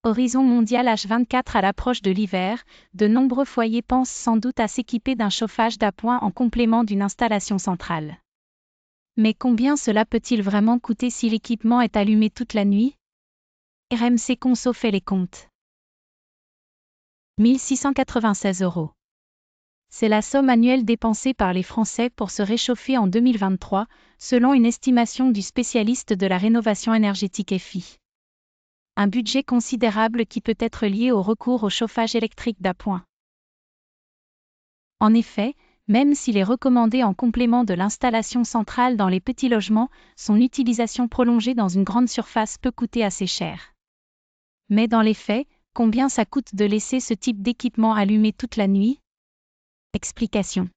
Horizon mondial H24. À l'approche de l'hiver, de nombreux foyers pensent sans doute à s'équiper d'un chauffage d'appoint en complément d'une installation centrale. Mais combien cela peut-il vraiment coûter si l'équipement est allumé toute la nuit? RMC Conso fait les comptes. 1 696 €. C'est la somme annuelle dépensée par les Français pour se réchauffer en 2023, selon une estimation du spécialiste de la rénovation énergétique FI. Un budget considérable qui peut être lié au recours au chauffage électrique d'appoint. En effet, même s'il est recommandé en complément de l'installation centrale dans les petits logements, son utilisation prolongée dans une grande surface peut coûter assez cher. Mais dans les faits, combien ça coûte de laisser ce type d'équipement allumé toute la nuit? Explication.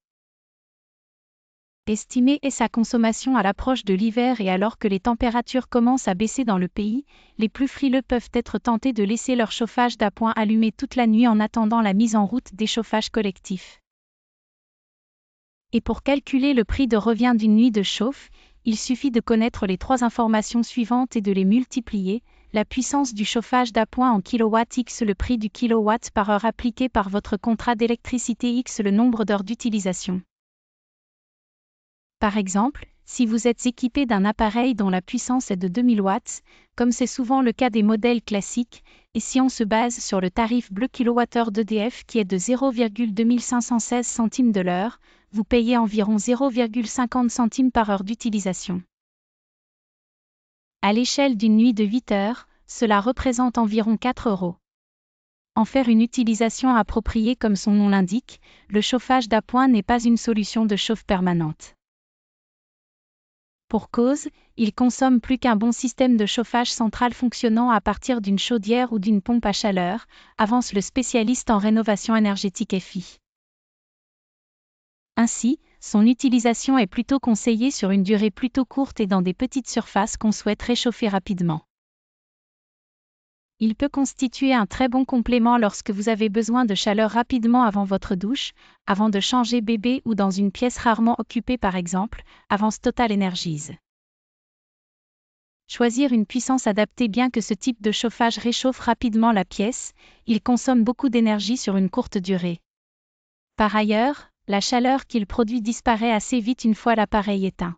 Estimer sa consommation à l'approche de l'hiver et alors que les températures commencent à baisser dans le pays, les plus frileux peuvent être tentés de laisser leur chauffage d'appoint allumé toute la nuit en attendant la mise en route des chauffages collectifs. Et pour calculer le prix de revient d'une nuit de chauffe, il suffit de connaître les 3 informations suivantes et de les multiplier: la puissance du chauffage d'appoint en kW x le prix du kilowatt par heure appliqué par votre contrat d'électricité x le nombre d'heures d'utilisation. Par exemple, si vous êtes équipé d'un appareil dont la puissance est de 2000 watts, comme c'est souvent le cas des modèles classiques, et si on se base sur le tarif bleu kWh d'EDF qui est de 0,2516 centimes de l'heure, vous payez environ 0,50 centimes par heure d'utilisation. À l'échelle d'une nuit de 8 heures, cela représente environ 4 €. En faire une utilisation appropriée comme son nom l'indique, le chauffage d'appoint n'est pas une solution de chauffe permanente. Pour cause, il consomme plus qu'un bon système de chauffage central fonctionnant à partir d'une chaudière ou d'une pompe à chaleur, avance le spécialiste en rénovation énergétique FI. Ainsi, son utilisation est plutôt conseillée sur une durée plutôt courte et dans des petites surfaces qu'on souhaite réchauffer rapidement. Il peut constituer un très bon complément lorsque vous avez besoin de chaleur rapidement avant votre douche, avant de changer bébé ou dans une pièce rarement occupée par exemple, avance Total Energies. Choisir une puissance adaptée. Bien que ce type de chauffage réchauffe rapidement la pièce, il consomme beaucoup d'énergie sur une courte durée. Par ailleurs, la chaleur qu'il produit disparaît assez vite une fois l'appareil éteint.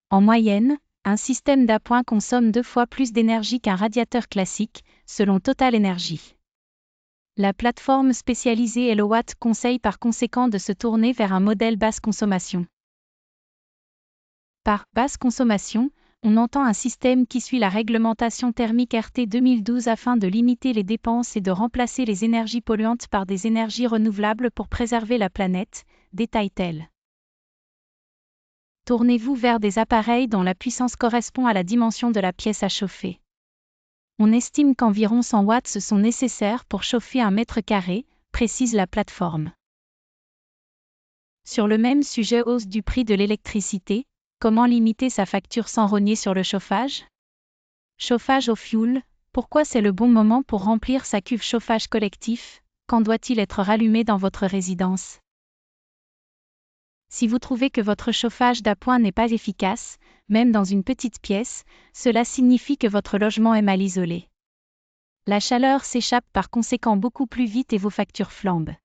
En moyenne, un système d'appoint consomme 2 fois plus d'énergie qu'un radiateur classique, selon Total Energy. La plateforme spécialisée HelloWatt conseille par conséquent de se tourner vers un modèle basse consommation. Par basse consommation, on entend un système qui suit la réglementation thermique RT 2012 afin de limiter les dépenses et de remplacer les énergies polluantes par des énergies renouvelables pour préserver la planète, détaille-t-elle. Tournez-vous vers des appareils dont la puissance correspond à la dimension de la pièce à chauffer. On estime qu'environ 100 watts sont nécessaires pour chauffer 1 mètre carré, précise la plateforme. Sur le même sujet, hausse du prix de l'électricité, comment limiter sa facture sans rogner sur le chauffage? Chauffage au fioul, pourquoi c'est le bon moment pour remplir sa cuve chauffage collectif? Quand doit-il être rallumé dans votre résidence? Si vous trouvez que votre chauffage d'appoint n'est pas efficace, même dans une petite pièce, cela signifie que votre logement est mal isolé. La chaleur s'échappe par conséquent beaucoup plus vite et vos factures flambent.